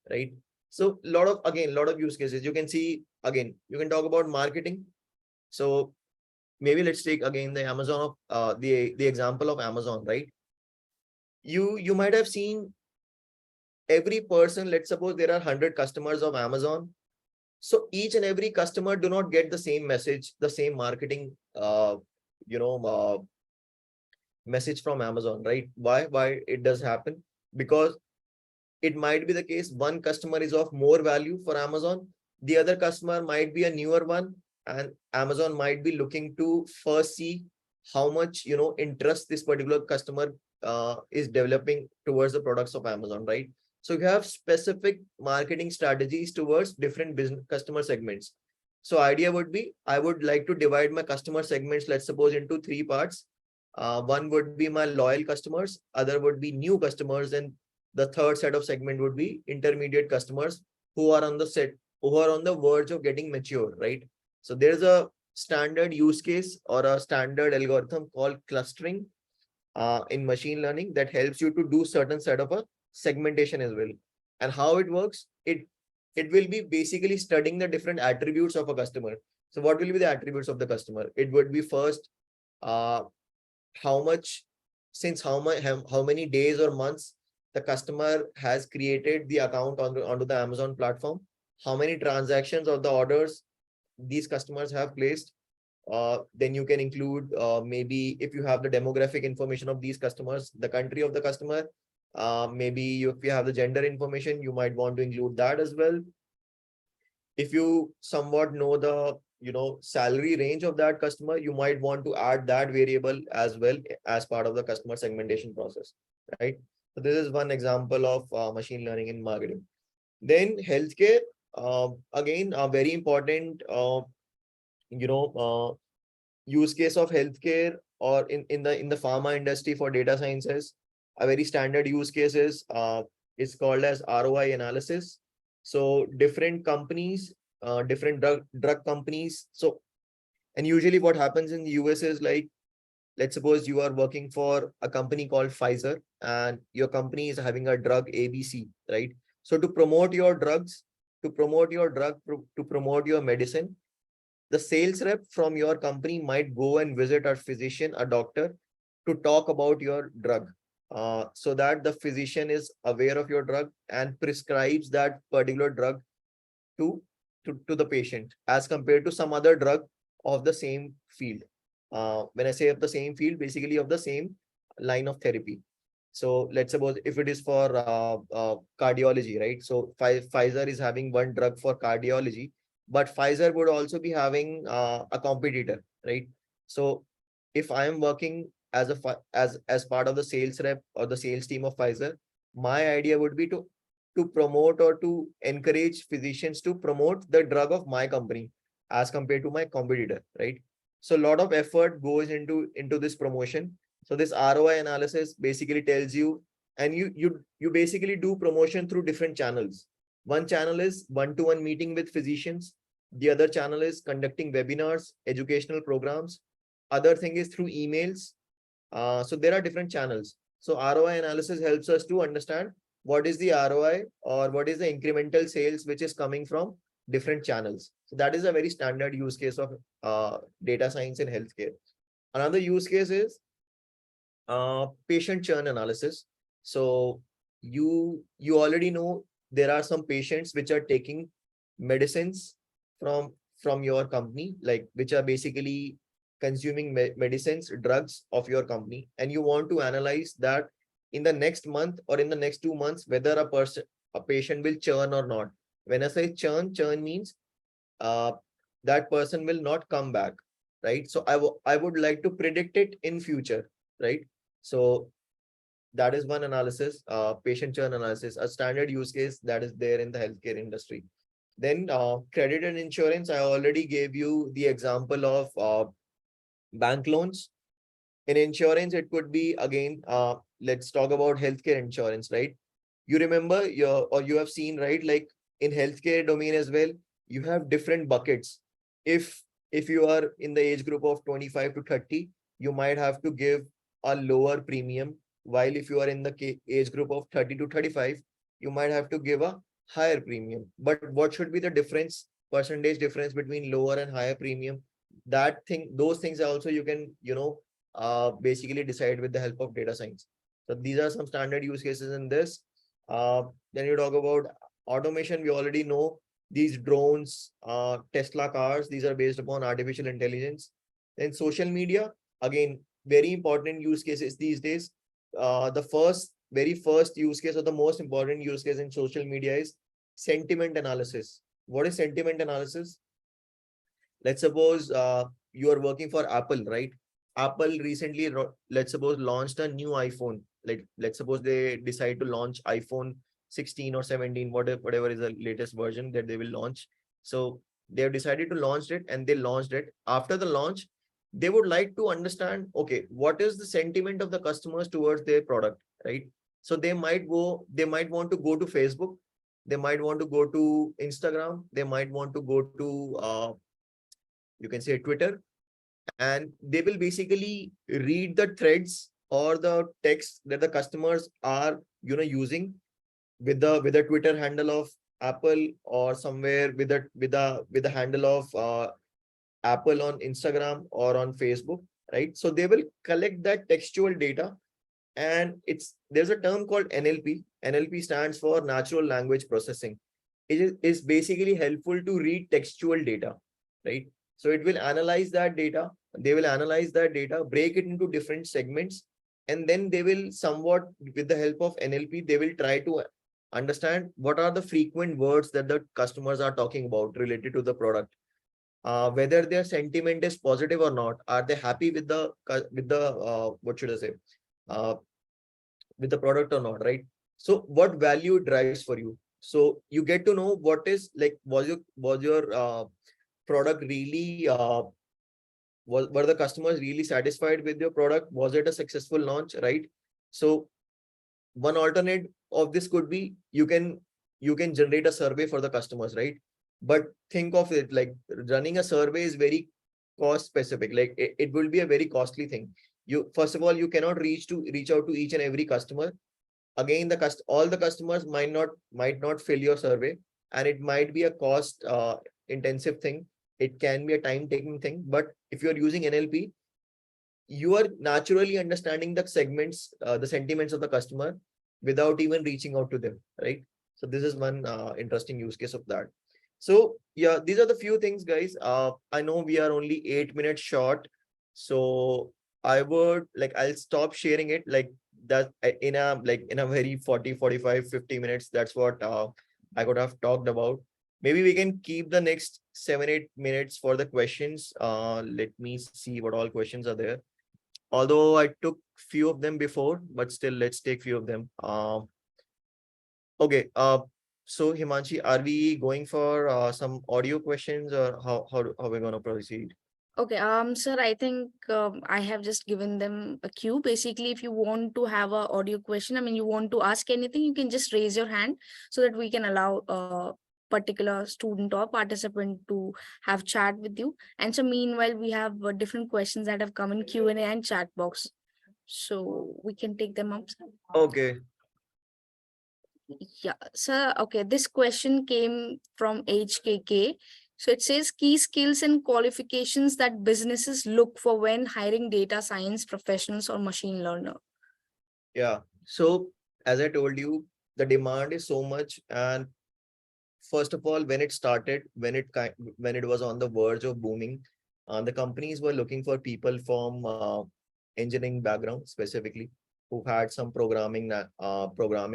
right? So lot of use cases. You can see, again, you can talk about marketing. So maybe let's take again the Amazon of the example of Amazon, right? You might have seen every person, let's suppose there are 100 customers of Amazon. So each and every customer do not get the same message, the same marketing you know message from Amazon, right? Why it does happen? Because it might be the case one customer is of more value for Amazon, the other customer might be a newer one, and Amazon might be looking to first see how much interest this particular customer is developing towards the products of Amazon, right? So you have specific marketing strategies towards different business customer segments. So idea would be, I would like to divide my customer segments, let's suppose, into three parts. One would be my loyal customers, other would be new customers, and the third set of segment would be intermediate customers who are on the verge of getting mature, right? So there's a standard use case or a standard algorithm called clustering in machine learning that helps you to do certain set of a segmentation as well. And how it works, it will be basically studying the different attributes of a customer. So what will be the attributes of the customer? It would be first, uh, how much, since how many days or months the customer has created the account onto the Amazon platform, how many transactions or the orders these customers have placed. Then you can include, maybe if you have the demographic information of these customers, the country of the customer, maybe if you have the gender information, you might want to include that as well. If you somewhat know the salary range of that customer, you might want to add that variable as well as part of the customer segmentation process, right? So this is one example of machine learning in marketing. Then healthcare, again, a very important you know uh, use case of healthcare, or in the pharma industry for data sciences. A very standard use case is called as ROI analysis. So different companies, different drug companies. So, and usually what happens in the US is, like, let's suppose you are working for a company called Pfizer, and your company is having a drug ABC, right? So to promote your drugs, to promote your medicine, the sales rep from your company might go and visit a physician, a doctor, to talk about your drug, so that the physician is aware of your drug and prescribes that particular drug to, to the patient, as compared to some other drug of the same field. When I say of the same field, basically of the same line of therapy. So let's suppose if it is for cardiology, right? So Pfizer is having one drug for cardiology, but Pfizer would also be having a competitor, right? So if I am working as as part of the sales rep or the sales team of Pfizer, my idea would be to promote or to encourage physicians to promote the drug of my company as compared to my competitor, right? So a lot of effort goes into this promotion. So this ROI analysis basically tells you, and you basically do promotion through different channels. One channel is one-to-one meeting with physicians. The other channel is conducting webinars, educational programs. Other thing is through emails. So there are different channels. So ROI analysis helps us to understand what is the ROI, or what is the incremental sales which is coming from different channels. So that is a very standard use case of data science in healthcare. Another use case is patient churn analysis. So you already know there are some patients which are taking medicines from your company, like which are basically consuming medicines, drugs of your company, and you want to analyze that in the next month or in the next 2 months whether a patient will churn or not. When I say churn means uh, that person will not come back, right? So I would like to predict it in future, right? So that is one analysis, patient churn analysis, a standard use case that is there in the healthcare industry. Then credit and insurance, I already gave you the example of bank loans. In insurance, it could be, again, let's talk about healthcare insurance, right? You remember you have seen, right? Like in healthcare domain as well, you have different buckets. If you are in the age group of 25 to 30, you might have to give a lower premium, while if you are in the age group of 30 to 35, you might have to give a higher premium. But what should be the difference, percentage difference between lower and higher premium? That thing, those things are also you can, basically decide with the help of data science. So these are some standard use cases in this. Then you talk about automation. We already know these drones, Tesla cars, these are based upon artificial intelligence. Then social media, again, very important use cases these days. The very first use case or the most important use case in social media is sentiment analysis. What is sentiment analysis? Let's suppose you are working for Apple, right? Apple recently, let's suppose, launched a new iPhone. Like, let's suppose they decide to launch iPhone 16 or 17, whatever is the latest version that they will launch. So they have decided to launch it, and they launched it. After the launch, they would like to understand, okay, what is the sentiment of the customers towards their product, right? So they might want to go to Facebook, they might want to go to Instagram, they might want to go to you can say Twitter, and they will basically read the threads or the text that the customers are using with the Twitter handle of Apple, or somewhere with the handle of Apple on Instagram or on Facebook, right? So they will collect that textual data, and there's a term called NLP. NLP stands for natural language processing. It is basically helpful to read textual data, right? So it will analyze that data. They will analyze that data, break it into different segments, and then they will somewhat, with the help of NLP, they will try to understand what are the frequent words that the customers are talking about related to the product, whether their sentiment is positive or not. Are they happy with the what should I say, uh, with the product or not, right? So what value it drives for you. So you get to know what is like, was your product really were the customers really satisfied with your product? Was it a successful launch, right? So one alternate of this could be, you can generate a survey for the customers, right? But think of it like, running a survey is very cost specific. Like, it will be a very costly thing. You, first of all, you cannot reach out to each and every customer. Again, all the customers might not fill your survey, and it might be a cost intensive thing. It can be a time taking thing. But if you're using NLP, you are naturally understanding the segments, the sentiments of the customer without even reaching out to them, right? So this is one interesting use case of that. So yeah, these are the few things, guys. I know we are only 8 minutes short, so I'll stop sharing it like that, in a very 40, 45, 50 minutes. That's what I could have talked about. Maybe we can keep the next 7, 8 minutes for the questions. Let me see what all questions are there. Although I took few of them before, but still, let's take few of them. Okay. So Himanshi, are we going for some audio questions, or how we gonna proceed? Okay, sir, I think I have just given them a cue. Basically, if you want to have a audio question, I mean, you want to ask anything, you can just raise your hand so that we can allow a particular student or participant to have chat with you. And so, meanwhile, we have different questions that have come in Q&A and chat box, so we can take them up, sir. Okay. Yeah, sir. Okay, this question came from HKK. So it says key skills and qualifications that businesses look for when hiring data science professionals or machine learner. Yeah. So as I told you, the demand is so much, and first of all, when it started, when it was on the verge of booming, the companies were looking for people from engineering background specifically, who had some programming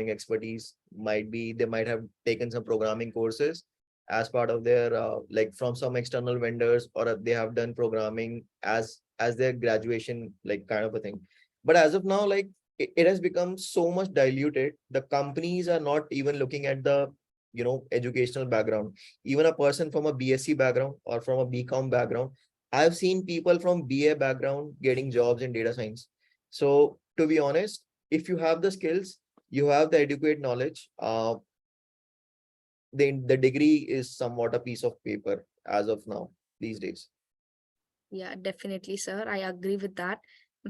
expertise. They might have taken some programming courses as part of their like, from some external vendors, or they have done programming as their graduation, like, kind of a thing. But as of now, like, it has become so much diluted. The companies are not even looking at the educational background. Even a person from a BSc background or from a BCom background, I've seen people from BA background getting jobs in data science. So to be honest, if you have the skills, you have the adequate knowledge, the degree is somewhat a piece of paper as of now, these days. Yeah, definitely, sir. I agree with that.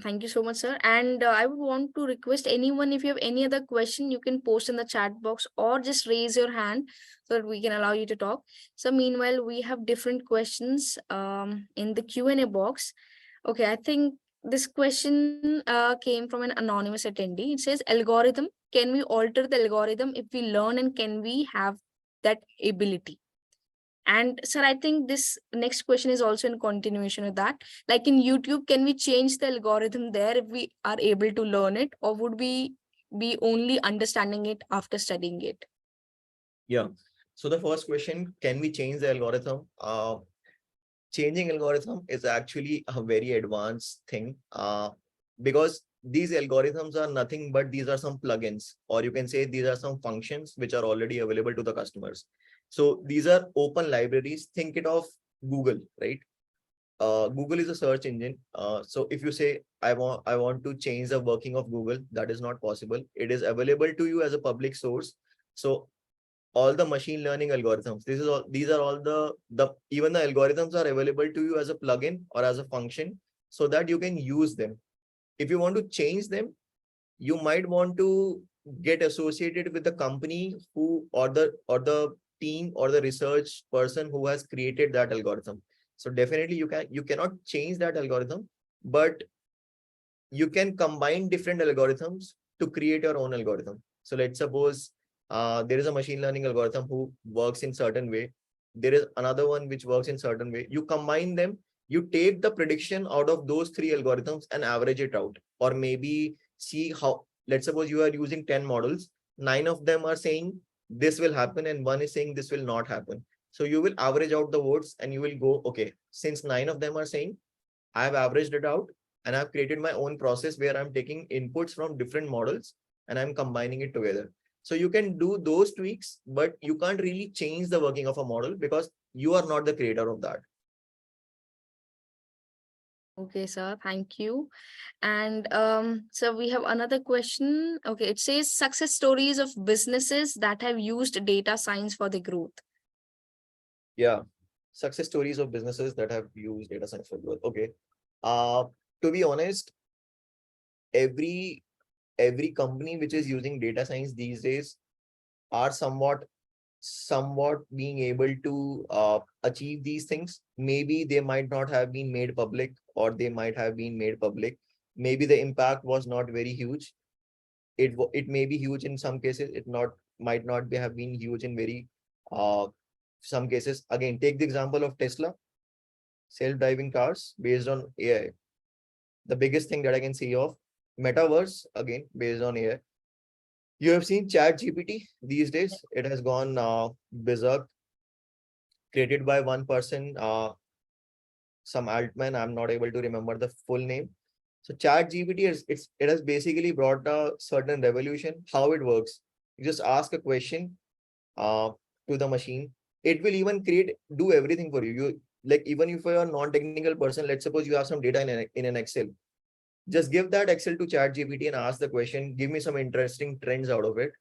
Thank you so much, sir. And I would want to request anyone, if you have any other question, you can post in the chat box or just raise your hand so that we can allow you to talk. So meanwhile, we have different questions in the Q&A box. Okay, I think this question came from an anonymous attendee. It says, algorithm, can we alter the algorithm if we learn, and can we have that ability? And sir, I think this next question is also in continuation of that. Like in YouTube, can we change the algorithm there if we are able to learn it, or would we be only understanding it after studying it? Yeah. So the first question, can we change the algorithm? Changing algorithm is actually a very advanced thing, because these algorithms are nothing but these are some plugins, or you can say these are some functions which are already available to the customers. So these are open libraries. Think it of Google, right? Google is a search engine. So if you say I want to change the working of Google, that is not possible. It is available to you as a public source. So all the machine learning algorithms, these are all the even the algorithms are available to you as a plugin or as a function, so that you can use them. If you want to change them, you might want to get associated with the company who, or the team or the research person who has created that algorithm. So definitely you cannot change that algorithm, but you can combine different algorithms to create your own algorithm. So let's suppose there is a machine learning algorithm who works in certain way. There is another one which works in certain way. You combine them, you take the prediction out of those three algorithms and average it out. Or maybe see how, let's suppose you are using 10 models, 9 of them are saying this will happen and one is saying this will not happen. So you will average out the votes and you will go, okay, since 9 of them are saying, I have averaged it out and I've created my own process where I'm taking inputs from different models and I'm combining it together. So you can do those tweaks, but you can't really change the working of a model because you are not the creator of that. Okay, sir. Thank you. And so we have another question. Okay, it says success stories of businesses that have used data science for the growth. Yeah. Success stories of businesses that have used data science for growth. Okay. Uh, to be honest, every every company which is using data science these days are somewhat being able to achieve these things. Maybe they might not have been made public, or they might have been made public. Maybe the impact was not very huge. It may be huge in some cases. It not might not be have been huge in very uh, some cases. Again, take the example of Tesla, self-driving cars based on AI. The biggest thing that I can see of metaverse, again based on AI. You have seen Chat GPT these days. It has gone berserk, created by one person, some altman. I'm not able to remember the full name. So Chat GPT it has basically brought a certain revolution. How it works? You just ask a question uh, to the machine. It will even do everything for you. You like, even if you're a non-technical person, let's suppose you have some data in an Excel. Just give that Excel to Chat GPT and ask the question. Give me some interesting trends out of it.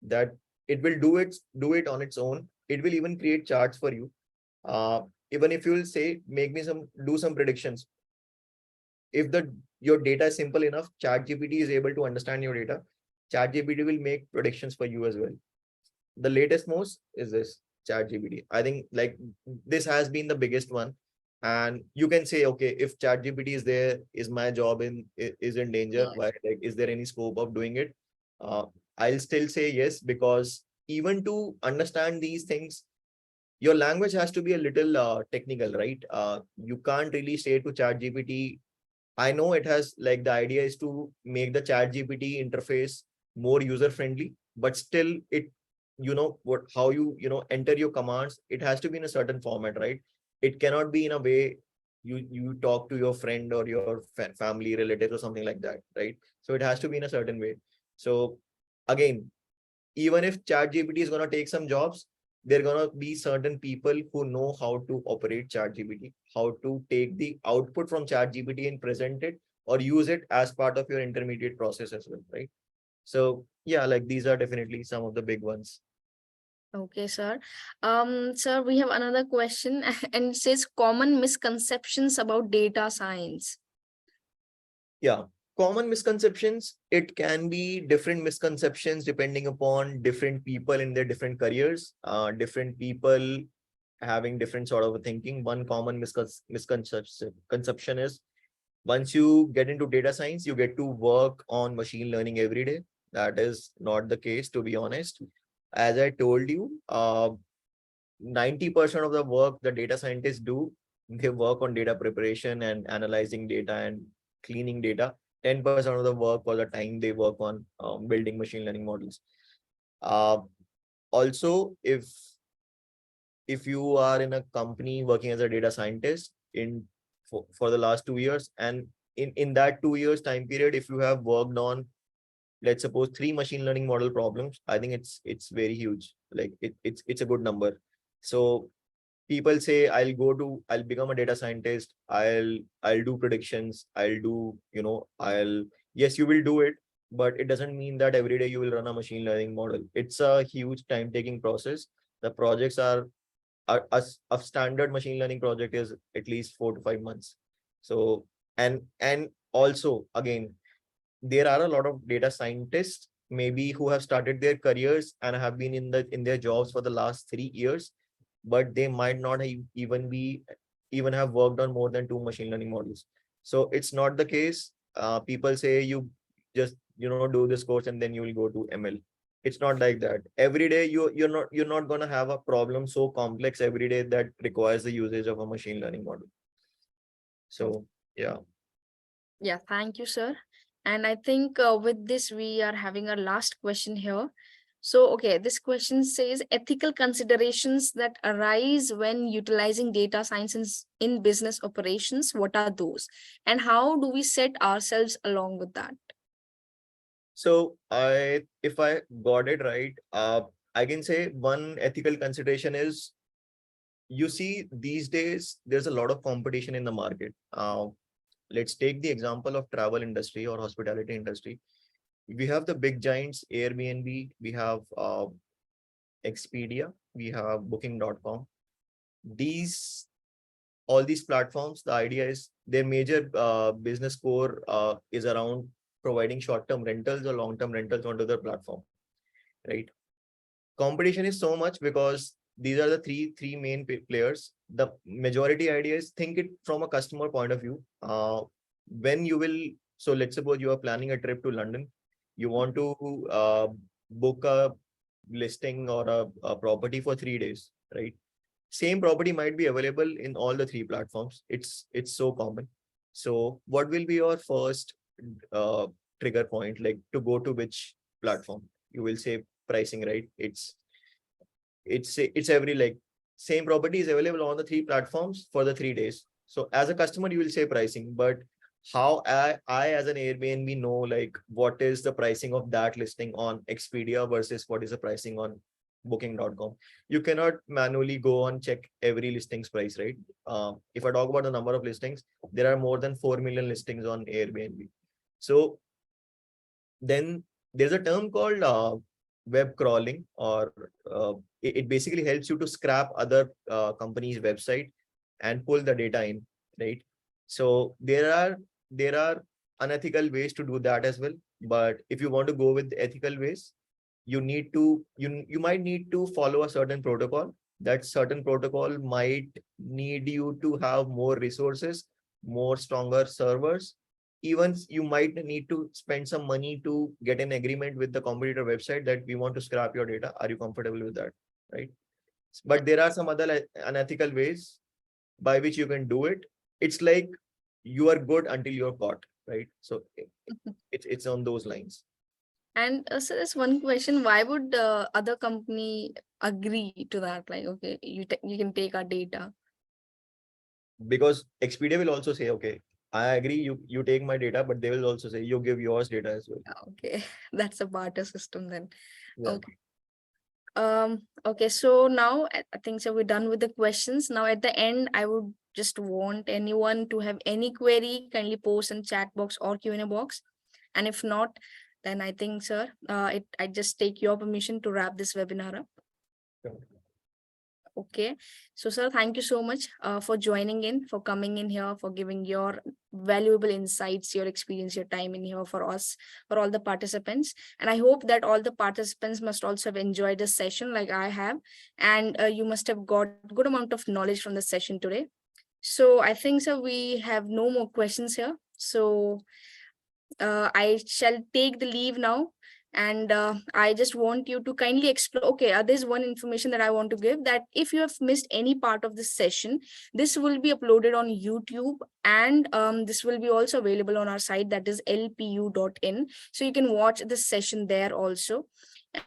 That it will do it on its own. It will even create charts for you. Even if you will say, make me do some predictions. If your data is simple enough, ChatGPT is able to understand your data. ChatGPT will make predictions for you as well. The latest most is this ChatGPT. I think like this has been the biggest one. And you can say, okay, if ChatGPT is there, is my job is in danger? Yes. Why, like, is there any scope of doing it? Uh, I'll still say yes, because even to understand these things, your language has to be a little technical, right? You can't really say to ChatGPT. I know it has, like, the idea is to make the ChatGPT interface more user friendly, but still it, how you enter your commands, it has to be in a certain format, right? It cannot be in a way you talk to your friend or your family relatives or something like that, right? So it has to be in a certain way. So again, even if ChatGPT is going to take some jobs, there are going to be certain people who know how to operate ChatGPT, how to take the output from ChatGPT and present it or use it as part of your intermediate process as well, right? So yeah, like these are definitely some of the big ones. Okay, sir. Sir, we have another question and it says common misconceptions about data science. Yeah. Common misconceptions, it can be different misconceptions depending upon different people in their different careers, different people having different sort of a thinking. One common misconception is once you get into data science, you get to work on machine learning every day. That is not the case, to be honest. As I told you, 90% of the work the data scientists do, they work on data preparation and analyzing data and cleaning data. 10% of the work or the time they work on building machine learning models. Uh, Also, if you are in a company working as a data scientist for the last 2 years, and in that 2 years time period, if you have worked on, let's suppose, 3 machine learning model problems, I think it's very huge. Like it's a good number. So people say I'll become a data scientist, I'll do predictions, I'll do, I'll, yes, you will do it, but it doesn't mean that every day you will run a machine learning model. It's a huge time taking process. The projects are a standard machine learning project is at least 4 to 5 months. So and also again, there are a lot of data scientists maybe who have started their careers and have been in their jobs for the last 3 years, but they might not even have worked on more than 2 machine learning models. So it's not the case. People say you just do this course and then you will go to ML. It's not like that. Every day you're not going to have a problem so complex every day that requires the usage of a machine learning model. So yeah. Yeah, thank you, sir. And I think with this, we are having our last question here. So, okay, this question says ethical considerations that arise when utilizing data science in business operations. What are those? And how do we set ourselves along with that? So if I got it right, I can say one ethical consideration is, you see, these days there's a lot of competition in the market. Let's take the example of travel industry or hospitality industry. We have the big giants, Airbnb, we have Expedia, we have Booking.com. These all these platforms, the idea is their major business core is around providing short-term rentals or long-term rentals onto their platform, right? Competition is so much because these are the three main players. The majority idea is, think it from a customer point of view. When you will, so let's suppose you are planning a trip to London, you want to book a listing or a property for 3 days, right? Same property might be available in all the three platforms. It's so common. So what will be your first uh, trigger point, like to go to which platform? You will say pricing, right? It's every, like, same property is available on the three platforms for the 3 days. So as a customer, you will say pricing, but how I as an Airbnb know, like, what is the pricing of that listing on Expedia versus what is the pricing on Booking.com? You cannot manually go and check every listings price, right? If I talk about the number of listings, there are more than 4 million listings on Airbnb. So then there's a term called web crawling, or it basically helps you to scrap other companies' website and pull the data in, right? So there are unethical ways to do that as well. But if you want to go with ethical ways, you might need to follow a certain protocol. That certain protocol might need you to have more resources, more stronger servers. Even you might need to spend some money to get an agreement with the competitor website that we want to scrap your data. Are you comfortable with that? Right? But there are some other unethical ways by which you can do it. It's like you are good until you're caught, right? So it's on those lines. And so there's one question: why would other company agree to that? Like, okay, you can take our data. Because Expedia will also say, okay, I agree, you take my data, but they will also say you give yours data as well. Okay, that's a barter system then. Yeah. Okay. Okay, so now I think so we're done with the questions. Now at the end, I would just want anyone to have any query, kindly post in chat box or Q&A box. And if not, then I think, sir, I just take your permission to wrap this webinar up. Sure. Okay. So, sir, thank you so much for joining in, for coming in here, for giving your valuable insights, your experience, your time in here for us, for all the participants. And I hope that all the participants must also have enjoyed the session like I have. And you must have got good amount of knowledge from the session today. So I think, sir, we have no more questions here. So I shall take the leave now. And I just want you to kindly explore. Okay, there's one information that I want to give, that if you have missed any part of this session, this will be uploaded on YouTube, and this will be also available on our site, that is lpu.in. So you can watch this session there also.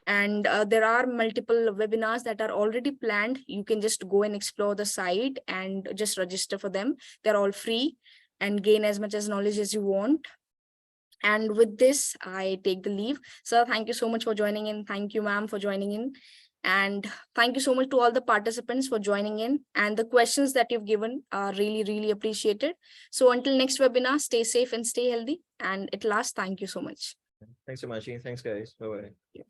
And there are multiple webinars that are already planned. You can just go and explore the site and just register for them. They're all free, and gain as much as knowledge as you want. And with this, I take the leave. Sir, thank you so much for joining in. Thank you, ma'am, for joining in. And thank you so much to all the participants for joining in. And the questions that you've given are really, really appreciated. So until next webinar, stay safe and stay healthy. And at last, thank you so much. Thanks so much. Thanks, guys. Bye bye.